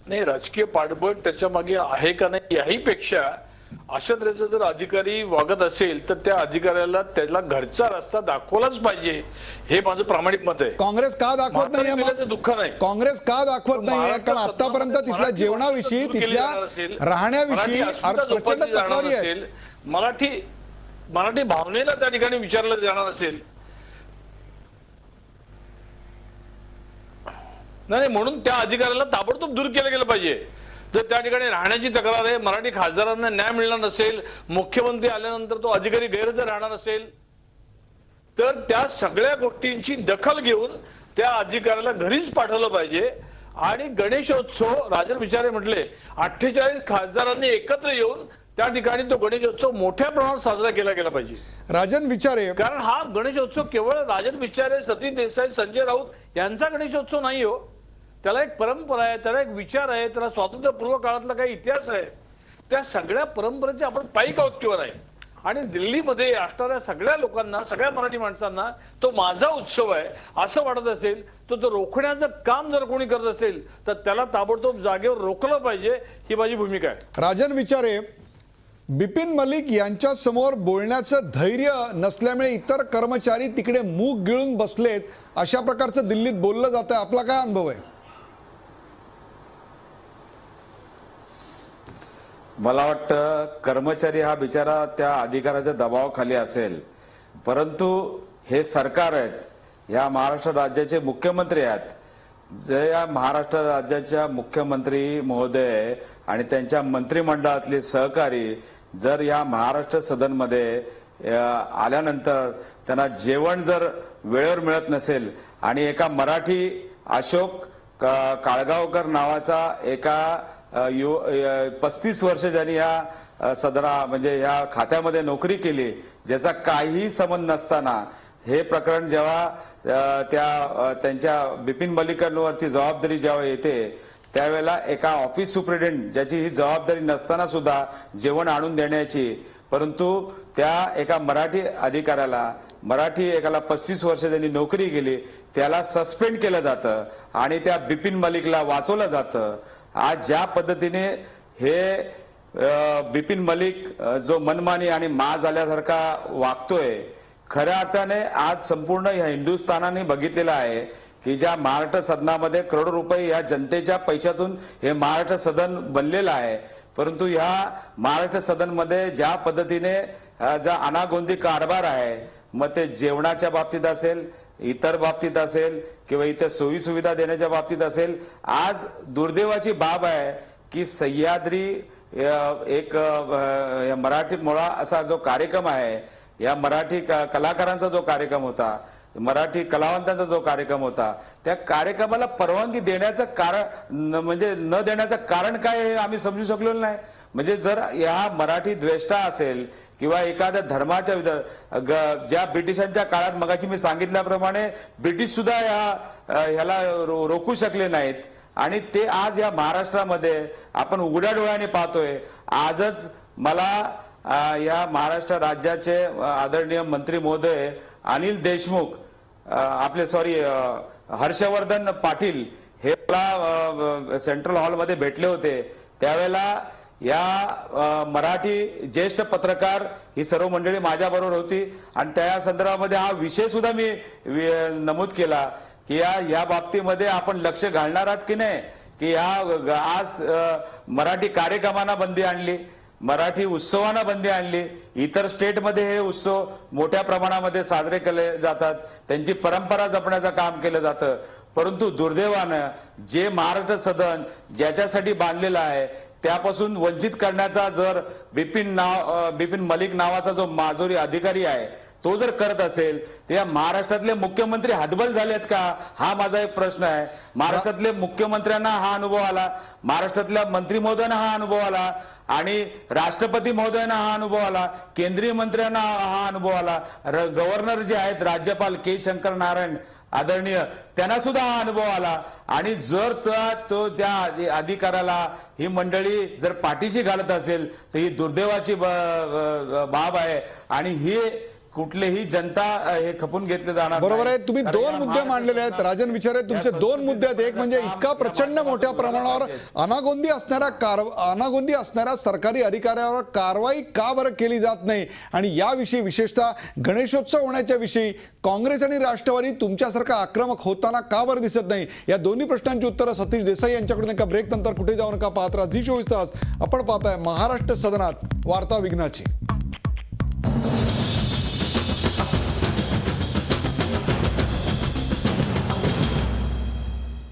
Speaker 8: नाही, राजकीय पाठबळ त्याच्या मागे आहे का नाही याही पेक्षा अशा तऱ्हेचा जर अधिकारी वागत असेल तर त्या अधिकाऱ्याला त्याला घरचा रस्ता दाखवलाच पाहिजे, हे माझं प्रामाणिक मत आहे.
Speaker 1: काँग्रेस का दाखवत नाहीये?
Speaker 8: दुःख नाही.
Speaker 1: काँग्रेस का दाखवत नाहीये? कारण आतापर्यंत तिथल्या जेवणाविषयी, तिथल्या राहण्याविषयी प्रचंड तक्रारी आहेत.
Speaker 8: मराठी भावनेला त्या ठिकाणी विचारलं जाणार असेल नाही, म्हणून त्या अधिकाऱ्याला ताबडतोब दूर केलं गेलं पाहिजे. जर त्या ठिकाणी राहण्याची तक्रार आहे, मराठी खासदारांना न्याय मिळणार नसेल, मुख्यमंत्री आल्यानंतर तो अधिकारी गैरहजर राहणार असेल तर त्या सगळ्या गोष्टींची दखल घेऊन त्या अधिकाऱ्याला घरीच पाठवलं पाहिजे. आणि गणेशोत्सव राजन विचारे म्हटले 48 खासदारांनी एकत्र येऊन त्या ठिकाणी तो गणेशोत्सव मोठ्या प्रमाणात साजरा केला गेला पाहिजे.
Speaker 1: राजन विचारे,
Speaker 8: कारण हा गणेशोत्सव केवळ राजन विचारे, सतीश देसाई, संजय राऊत यांचा गणेशोत्सव नाही हो. त्याला एक परंपरा आहे, त्याला एक विचार आहे, त्याला स्वातंत्र्यपूर्व काळातला काही इतिहास आहे. त्या सगळ्या परंपरेचे आपण पायी कौतुकावर आहे. आणि दिल्लीमध्ये असणाऱ्या सगळ्या लोकांना, सगळ्या मराठी माणसांना तो माझा उत्सव आहे असं वाटत असेल तर तो रोखण्याचं काम जर कोणी करत असेल तर त्याला ताबडतोब जागेवर रोखलं पाहिजे, ही माझी भूमिका आहे.
Speaker 1: राजन विचारे, बिपिन मलिक यांच्या समोर बोलण्याचं धैर्य नसल्यामुळे इतर कर्मचारी तिकडे मूग गिळून बसलेत, अशा प्रकारचं दिल्लीत बोललं जातं. आपला काय अनुभव आहे?
Speaker 10: मला वाटतं कर्मचारी हा बिचारा त्या अधिकाऱ्याच्या दबावाखाली असेल, परंतु हे सरकार आहेत, या महाराष्ट्र राज्याचे मुख्यमंत्री आहेत. जे या महाराष्ट्र राज्याच्या मुख्यमंत्री महोदय आणि त्यांच्या मंत्रिमंडळातले सहकारी जर या महाराष्ट्र सदनमध्ये आल्यानंतर त्यांना जेवण जर वेळेवर मिळत नसेल आणि एका मराठी अशोक काळगावकर नावाचा एका 35 वर्ष ज्यांनी या सदना म्हणजे या खात्यामध्ये नोकरी केली, ज्याचा काहीही संबंध नसताना हे प्रकरण जेव्हा त्यांच्या बिपिन मलिकांवरती जबाबदारी जेव्हा येते त्यावेळेला एका ऑफिस सुप्रिटेंडेंट ज्याची ही जबाबदारी नसताना सुद्धा जेवण आणून देण्याची, परंतु त्या एका मराठी अधिकाऱ्याला मराठी एकाला 35 वर्ष ज्यांनी नोकरी केली त्याला सस्पेंड केलं जातं आणि त्या बिपिन मलिकला वाचवलं जातं. आज ज्या पद्धतीने हे बिपिन मलिक जो मनमानी आणि माज आल्यासारखा वागतोय, खऱ्या अर्थाने आज संपूर्ण ह्या हिंदुस्थानाने बघितलेलं आहे की ज्या महाराष्ट्र सदनामध्ये करोडो रुपये या जनतेच्या पैशातून हे महाराष्ट्र सदन बनलेलं आहे, परंतु ह्या महाराष्ट्र सदनमध्ये ज्या पद्धतीने ज्या अनागोंदी कारभार आहे, मग ते जेवणाच्या बाबतीत असेल, इतर बाबतीत असेल किंवा इतर सोयी सुविधा देण्याच्या बाबतीत असेल, आज दुर्दैवाची बाब आहे की सह्याद्री एक मराठी मोळा असा जो कार्यक्रम आहे, या मराठी कलाकारांचा जो कार्यक्रम होता, मराठी कलावंतांचा जो कार्यक्रम होता, त्या कार्यक्रमाला परवानगी देण्याचं कारण म्हणजे न देण्याचं कारण काय हे आम्ही समजू शकलो नाही. म्हणजे जर या मराठी द्वेष्टा असेल किंवा एखाद्या धर्माच्या ज्या ब्रिटिशांच्या काळात मगाशी मी सांगितल्याप्रमाणे ब्रिटिश सुद्धा ह्याला रोखू शकले नाहीत आणि ते आज या महाराष्ट्रामध्ये आपण उघड्या डोळ्याने पाहतोय. आजच मला या महाराष्ट्र राज्याचे आदरणीय मंत्री महोदय अनिल देशमुख हर्षवर्धन पाटील हे मला सेंट्रल हॉलमध्ये भेटले होते. त्यावेळेला या मराठी ज्येष्ठ पत्रकार ही सर्व मंडळी माझ्याबरोबर होती आणि त्या संदर्भामध्ये हा विषय सुद्धा मी नमूद केला की या बाबतीमध्ये आपण लक्ष घालणार आहात की नाही, की आज मराठी कार्यक्रमांना बंदी आणली, मराठी उत्सवांना बंदी आणली, इतर स्टेटमध्ये हे उत्सव मोठ्या प्रमाणामध्ये साजरे केले जातात, त्यांची परंपरा जपण्याचं काम केलं जातं. परंतु दुर्दैवानं जे महाराष्ट्र सदन ज्याच्यासाठी बांधलेलं आहे त्यापासून वंचित करण्याचा जर बिपिन मलिक नावाचा जो माजोरी अधिकारी आहे तो जर करत असेल तर या महाराष्ट्रातले मुख्यमंत्री हतबल झालेत का, हा माझा एक प्रश्न आहे. महाराष्ट्रातले मुख्यमंत्र्यांना हा अनुभव आला, महाराष्ट्रातल्या मंत्री महोदयांना हा अनुभव आला आणि राष्ट्रपती महोदयांना हा अनुभव आला, केंद्रीय मंत्र्यांना हा अनुभव आला, गव्हर्नर जे आहेत राज्यपाल के शंकर नारायण आदरणीय त्यांना सुद्धा हा अनुभव आला. आणि जर तो त्या अधिकाऱ्याला ही मंडळी जर पाठीशी घालत असेल तर ही दुर्दैवाची बाब आहे आणि ही कुठलेही जनता हे खपून घेतले जाणार.
Speaker 1: बरोबर आहे. तुम्ही दोन मुद्दे मांडलेले आहेत राजन विचारे, तुमचे दोन मुद्दे आहेत. एक म्हणजे इतका प्रचंड मोठ्या प्रमाणावर अनागोंदी असणाऱ्या सरकारी अधिकाऱ्यावर कारवाई का बरं केली जात नाही आणि याविषयी विशेषतः गणेशोत्सव होण्याच्या विषयी काँग्रेस आणि राष्ट्रवादी तुमच्यासारखा आक्रमक होताना का बरं दिसत नाही, या दोन्ही प्रश्नांची उत्तरं सतीश देसाई यांच्याकडून एका ब्रेक नंतर कुठे जाऊ नका पाहत राहा झी 24 तास. आपण पाहताय महाराष्ट्र सदनात वार्ता विघ्नाची.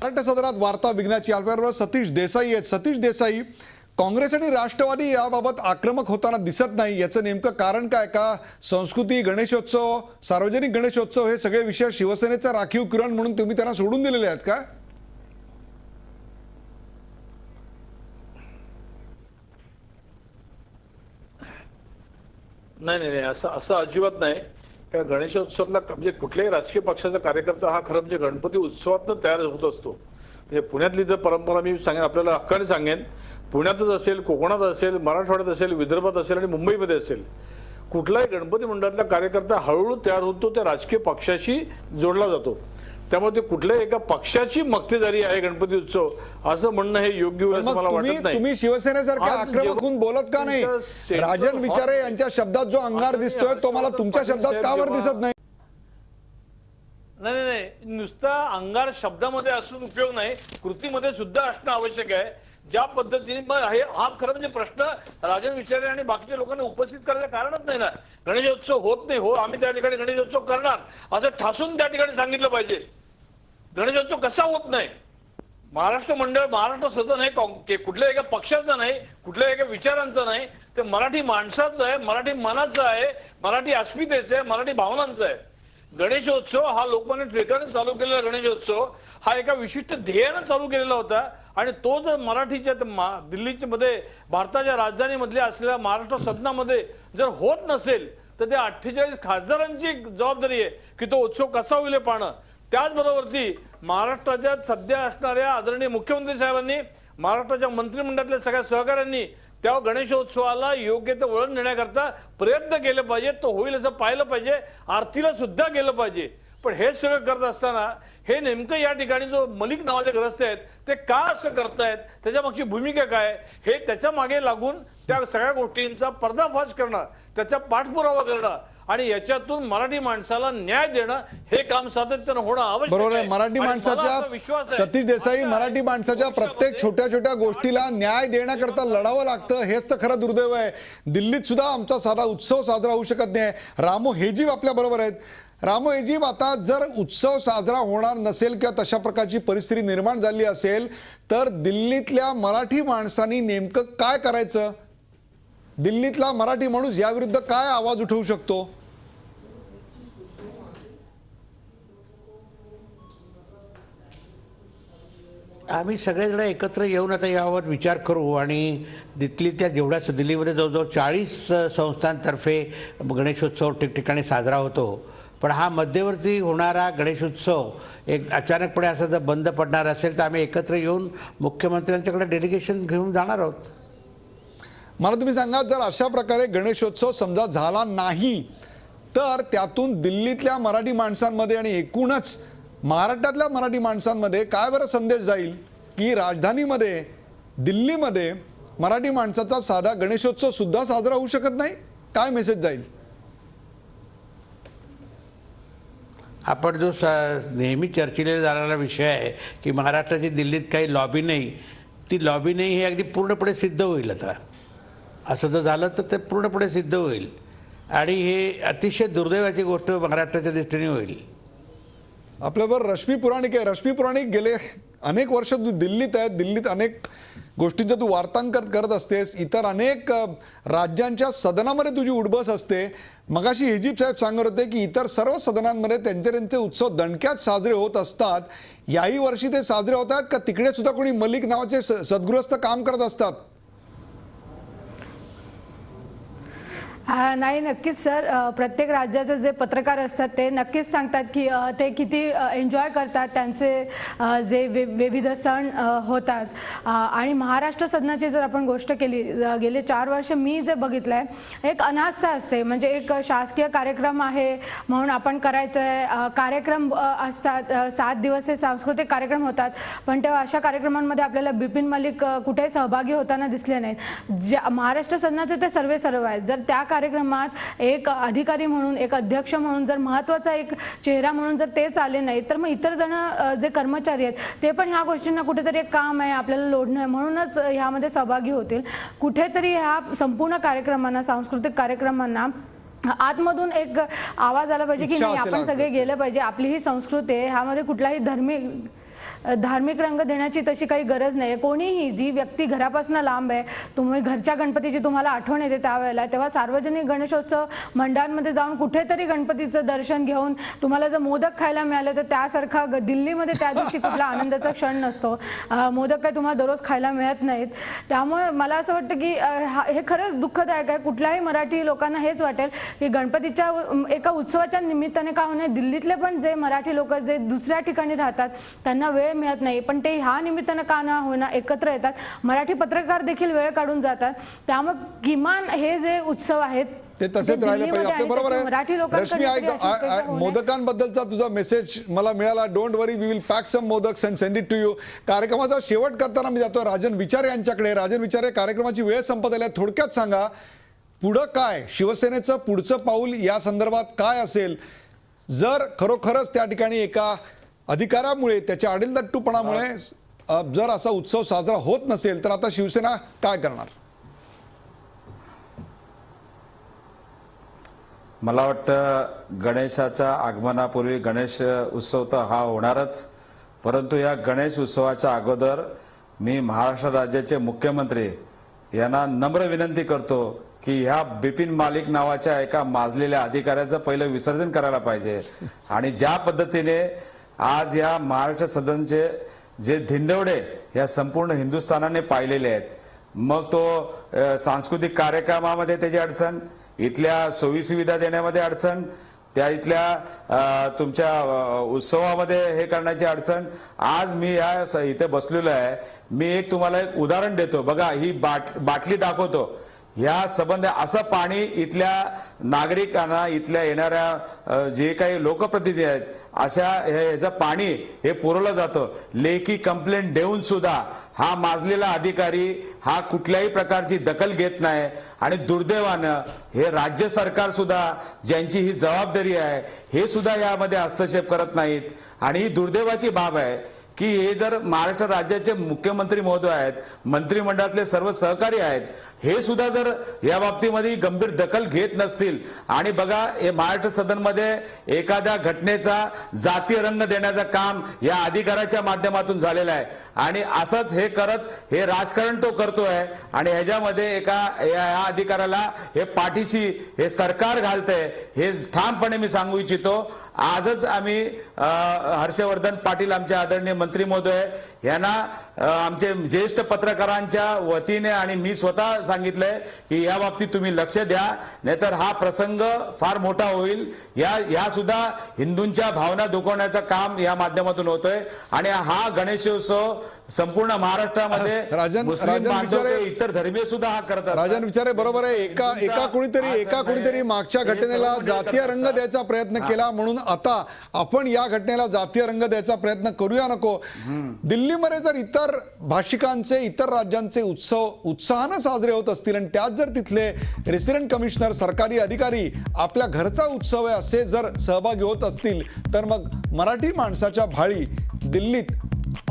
Speaker 1: महाराष्ट्र सदनात वार्ता विघ्नाची. आपल्याबरोबर सतीश देसाई आहेत. सतीश देसाई, काँग्रेस आणि राष्ट्रवादी याबाबत आक्रमक होताना दिसत नाही, याचं नेमकं कारण काय? का संस्कृती, गणेशोत्सव, सार्वजनिक गणेशोत्सव हे सगळे विषय शिवसेनेचा राखीव किरण म्हणून तुम्ही त्यांना सोडून दिलेले आहेत का?
Speaker 8: नाही, असं अजिबात नाही. त्या गणेशोत्सवातला म्हणजे कुठल्याही राजकीय पक्षाचा कार्यकर्ता हा खरं म्हणजे गणपती उत्सवातनं तयार होत असतो. म्हणजे पुण्यातली जर परंपरा मी सांगेन, आपल्याला हक्काने सांगेन, पुण्यातच असेल, कोकणात असेल, मराठवाड्यात असेल, विदर्भात असेल आणि मुंबईमध्ये असेल, कुठलाही गणपती मंडळातला कार्यकर्ता हळूहळू तयार होतो, त्या राजकीय पक्षाशी जोडला जातो. त्यामुळे ते कुठल्याही एका पक्षाची मक्तेदारी आहे गणपती उत्सव असं म्हणणं हे योग्य होईल असं मला वाटत नाही.
Speaker 1: तुम्ही शिवसेनेसारख्या आक्रमक होऊन बोलत का नाही? राजन विचारे यांच्या शब्दात जो अंगार दिसतोय तो मला तुमच्या शब्दात का बरं दिसत नाही?
Speaker 8: नाही, नुसता अंगार शब्दामध्ये असून उपयोग नाही, कृतीमध्ये सुद्धा असणं आवश्यक आहे. ज्या पद्धतीने हा खरं म्हणजे प्रश्न राजन विचारे आणि बाकीच्या लोकांना उपस्थित करायचं कारणच नाही ना. गणेशोत्सव होत नाही, हो आम्ही त्या ठिकाणी गणेशोत्सव करणार असं ठासून त्या ठिकाणी सांगितलं पाहिजे. गणेशोत्सव कसा होत नाही? महाराष्ट्र मंडळ, महाराष्ट्र सदन हे कुठल्या एका पक्षाचं नाही, कुठल्या एका विचारांचं नाही, ते मराठी माणसाचं आहे, मराठी मनाचं आहे, मराठी अस्मितेचं आहे, मराठी भावनांचं आहे. गणेशोत्सव हा लोकमान्य टिळकांनी चालू केलेला गणेशोत्सव हा एका विशिष्ट ध्येयानं चालू केलेला होता आणि तो जर मराठीच्या दिल्लीच्या मध्ये भारताच्या राजधानीमधल्या असलेल्या महाराष्ट्र सदनामध्ये जर होत नसेल तर त्या 48 खासदारांची जबाबदारी आहे की तो उत्सव कसा होईल पाहणं. त्याचबरोबरती महाराष्ट्राच्या सध्या असणाऱ्या आदरणीय मुख्यमंत्री साहेबांनी महाराष्ट्राच्या मंत्रिमंडळातल्या सगळ्या सहकाऱ्यांनी त्या गणेशोत्सवाला योग्य ते वळण देण्याकरता प्रयत्न केले पाहिजे. तो होईल असं पाहिलं पाहिजे. आरतीला सुद्धा गेलं पाहिजे. पण हे सगळं करत असताना हे नेमकं या ठिकाणी जो मलिक नावाचे ग्रस्त आहेत ते का असं करतायत, त्याच्या मागची भूमिका काय, हे त्याच्या मागे लागून त्या सगळ्या गोष्टींचा पर्दाफाश करणं, त्याचा पाठपुरावा करणं आणि याच्यातून मराठी माणसाला न्याय देणं हे काम सातत्यानं होणं आवश्यक आहे.
Speaker 1: बरोबर आहे. मराठी माणसाच्या सतीश देसाई, मराठी माणसाच्या प्रत्येक छोट्या छोट्या गोष्टीला न्याय देण्याकरता लढावं लागतं. हेच तर खरं दुर्दैव आहे. दिल्लीत सुद्धा आमचा साधा उत्सव साजरा होऊ शकत नाही. रामो हेजीव आपल्या बरोबर आहेत. रामो हेजीव, आता जर उत्सव साजरा होणार नसेल किंवा तशा प्रकारची परिस्थिती निर्माण झाली असेल तर दिल्लीतल्या मराठी माणसांनी नेमकं काय करायचं? दिल्लीतला मराठी माणूस याविरुद्ध काय आवाज उठवू शकतो?
Speaker 9: आम्ही सगळेजण एकत्र येऊन आता यावर विचार करू आणि दिल्लीतल्या जेवढ्या दिल्लीमध्ये जवळजवळ 40 संस्थांतर्फे गणेशोत्सव ठिकठिकाणी साजरा होतो. पण हा मध्यवर्ती होणारा गणेशोत्सव एक अचानकपणे असं जर बंद पडणार असेल तर आम्ही एकत्र येऊन मुख्यमंत्र्यांच्याकडे डेलिगेशन घेऊन जाणार आहोत.
Speaker 1: मला तुम्ही सांगा, जर अशा प्रकारे गणेशोत्सव समजा झाला नाही तर त्यातून दिल्लीतल्या मराठी माणसांमध्ये आणि एकूणच महाराष्ट्रातल्या मराठी माणसांमध्ये काय बरं संदेश जाईल की राजधानीमध्ये दिल्लीमध्ये मराठी माणसाचा साधा गणेशोत्सव सुद्धा साजरा होऊ शकत नाही? काय मेसेज जाईल?
Speaker 9: आपण जो नेहमी चर्चिला जाणारा विषय आहे की महाराष्ट्राची दिल्लीत काही लॉबी नाही, ती लॉबी नाही हे अगदी पूर्णपणे सिद्ध होईल. आता असं जर झालं तर ते पूर्णपणे सिद्ध होईल आणि हे अतिशय दुर्दैवाची गोष्ट महाराष्ट्राच्या दृष्टीने होईल.
Speaker 1: आपल्याबरोबर रश्मी पुराणिक आहे. रश्मी पुराणिक, गेले अनेक वर्ष तू दिल्लीत आहे. दिल्लीत अनेक गोष्टींचं तू वार्तांकन करत असतेस. इतर अनेक राज्यांच्या सदनामध्ये तुझी उडबस असते. मगाशी हेजीब साहेब सांगत होते की इतर सर्व सदनांमध्ये त्यांचे उत्सव दणक्यात साजरे होत असतात. याही वर्षी ते साजरे होत आहेत का तिकडे सुद्धा कोणी मलिक नावाचे सद्गृहस्थ काम करत असतात?
Speaker 7: नाही, नक्कीच सर. प्रत्येक राज्याचे जे पत्रकार असतात ते नक्कीच सांगतात की ते किती एन्जॉय करतात, त्यांचे जे विविध सण होतात. आणि महाराष्ट्र सदनाची जर आपण गोष्ट केली, गेले 4 वर्ष मी जे बघितलं आहे, एक अनास्था असते. म्हणजे एक शासकीय कार्यक्रम आहे म्हणून आपण करायचं आहे. कार्यक्रम असतात, 7 दिवस हे सांस्कृतिक कार्यक्रम होतात. पण तेव्हा अशा कार्यक्रमांमध्ये आपल्याला बिपिन मलिक कुठेही सहभागी होताना दिसले नाहीत. ज्या महाराष्ट्र सदनाचे ते सर्व आहेत. जर त्या कार्यक्रमात एक अधिकारी म्हणून, एक अध्यक्ष म्हणून, जर महत्त्वाचा एक चेहरा म्हणून जर तेच आले नाही तर मग इतर जण जे कर्मचारी आहेत ते पण ह्या गोष्टींना कुठेतरी एक काम आहे, आपल्याला लोढणं आहे म्हणूनच ह्यामध्ये सहभागी होतील. कुठेतरी ह्या संपूर्ण कार्यक्रमांना, सांस्कृतिक कार्यक्रमांना आतमधून एक आवाज आला पाहिजे की नाही, आपण सगळे गेलं पाहिजे. आपली ही संस्कृती आहे, ह्यामध्ये कुठलाही धार्मिक रंग देण्याची तशी काही गरज नाही. कोणीही, जी व्यक्ती घरापासून लांब आहे, तुम्ही घरच्या गणपतीची तुम्हाला आठवण येते त्यावेळेला, तेव्हा सार्वजनिक गणेशोत्सव मंडळांमध्ये जाऊन कुठेतरी गणपतीचं दर्शन घेऊन तुम्हाला जर मोदक खायला मिळाले तर त्यासारखा दिल्लीमध्ये त्या दिवशी कुठला आनंदाचा क्षण नसतो. मोदक काही तुम्हाला दररोज खायला मिळत नाहीत. त्यामुळे मला असं वाटतं की हे खरंच दुःखदायक आहे. कुठल्याही मराठी लोकांना हेच वाटेल की गणपतीच्या एका उत्सवाच्या निमित्ताने का होणे, दिल्लीतले पण जे मराठी लोक जे दुसऱ्या ठिकाणी राहतात त्यांना वेळ मिळत नाही, पण ते ह्या निमित्तानं का ना होणार एकत्र येतात. मराठी पत्रकार देखील वेळ काढून जातात. त्यामुळे किमान हे जे उत्सव आहेत
Speaker 1: ते तसेच राहिले पाहिजे. आपल्या बरोबर आहे रश्मी. मोदकांबद्दलचा तुझा मेसेज मला मिळाला. Don't worry, we will pack some modaks and send it to you. कार्यक्रमाचा शेवट करताना मी जातो राजन विचारे यांच्याकडे. राजन विचारे, कार्यक्रमाची वेळ संपत आली आहे, थोडक्यात सांगा पुढं काय, शिवसेनेचं पुढचं पाऊल या संदर्भात काय असेल जर खरोखरच त्या ठिकाणी एका अधिकाऱ्यामुळे, त्याच्या अडीलतट्टूपणामुळे जर असा उत्सव साजरा होत नसेल तर आता शिवसेना काय करणार?
Speaker 10: मला वाटतं गणेशाच्या आगमनापूर्वी गणेश उत्सव तर हा होणारच, परंतु या गणेश उत्सवाच्या अगोदर मी महाराष्ट्र राज्याचे मुख्यमंत्री यांना नम्र विनंती करतो की ह्या बिपिन मलिक नावाच्या एका माजलेल्या अधिकाऱ्याचं पहिलं विसर्जन करायला पाहिजे. आणि ज्या पद्धतीने आज या महाराष्ट्र सदनचे जे धिंडवडे या संपूर्ण हिंदुस्थानाने पाहिलेले आहेत, मग तो सांस्कृतिक कार्यक्रमामध्ये त्याची अडचण, इथल्या सोयीसुविधा देण्यामध्ये अडचण, त्या इथल्या तुमच्या उत्सवामध्ये हे करण्याची अडचण. आज मी इथे बसलेलो आहे. मी तुम्हाला एक उदाहरण देतो. बघा, ही बाटली दाखवतो. ह्या संबंध असं पाणी इथल्या नागरिकांना, इथल्या येणाऱ्या जे काही लोकप्रतिनिधी आहेत, अशा ह्याचं पाणी हे पुरवलं जातं. लेखी कंप्लेंट देऊन सुद्धा हा माजलेला अधिकारी हा कुठल्याही प्रकारची दखल घेत नाही. आणि दुर्दैवानं हे राज्य सरकार सुद्धा, ज्यांची ही जबाबदारी आहे, हे सुद्धा यामध्ये हस्तक्षेप करत नाहीत. आणि ही दुर्दैवाची बाब आहे की हे जर महाराष्ट्र राज्याचे मुख्यमंत्री महोदय आहेत, मंत्रिमंडळातले सर्व सहकारी आहेत, हे सुद्धा जर या बाबतीमध्ये गंभीर दखल घेत नसतील, आणि बघा, हे महाराष्ट्र सदनमध्ये एखाद्या घटनेचा जातीय रंग देण्याचं काम या अधिकाऱ्याच्या माध्यमातून झालेलं आहे. आणि असंच हे करत हे राजकारण तो करतोय. आणि ह्याच्यामध्ये या अधिकाऱ्याला हे पाठीशी हे सरकार घालतंय, हे ठामपणे मी सांगू इच्छितो. आजच आम्ही हर्षवर्धन पाटील, आमचे आदरणीय मंत्री महोदय, यांना आमचे ज्येष्ठ पत्रकारांच्या वतीने आणि मी स्वतः सांगितलंय की या बाबतीत तुम्ही लक्ष द्या, नाहीतर हा प्रसंग फार मोठा होईल. या सुद्धा हिंदूंच्या भावना दुखवण्याचं काम या माध्यमातून होतोय. आणि हा गणेशोत्सव संपूर्ण महाराष्ट्रामध्ये मुस्लिम बांधव, इतर धर्मीय सुद्धा हा करतात.
Speaker 1: राजन विचारे बरोबर आहे. एका कुणीतरी मागच्या घटनेला जातीय रंग द्यायचा प्रयत्न केला, म्हणून आता आपण या घटनेला जातीय रंग द्यायचा प्रयत्न करूया नको. दिल्लीमध्ये जर इतर भाषिकांचे, इतर राज्यांचे उत्सव उत्साहानं साजरे होत असतील, आणि त्यात जर तिथले रेसिडेंट कमिशनर, सरकारी अधिकारी आपल्या घरचा उत्सव आहे असे जर सहभागी होत असतील, तर मग मराठी माणसाच्या भाळी दिल्लीत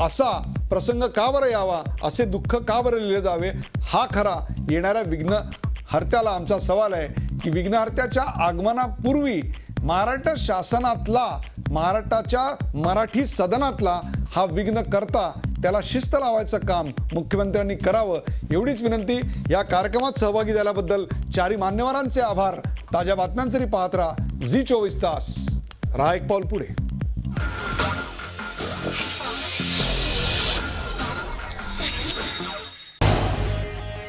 Speaker 1: असा प्रसंग का बरं यावा, असे दुःख का बरं लिहिले जावे, हा खरा येणाऱ्या विघ्नहर्त्याला आमचा सवाल आहे. की विघ्नहर्त्याच्या आगमनापूर्वी महाराष्ट्र शासनातला, महाराष्ट्राच्या मराठी सदनातला हा विघ्न करता, त्याला शिस्त लावायचं काम मुख्यमंत्र्यांनी करावं, एवढीच विनंती. या कार्यक्रमात सहभागी झाल्याबद्दल चारी मान्यवरांचे आभार. ताज्या बातम्यांसाठी पाहत राहा झी 24 तास. राहा एक पाऊल पुढे.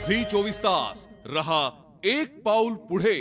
Speaker 11: झी 24 तास, रहा एक पाऊल पुढे.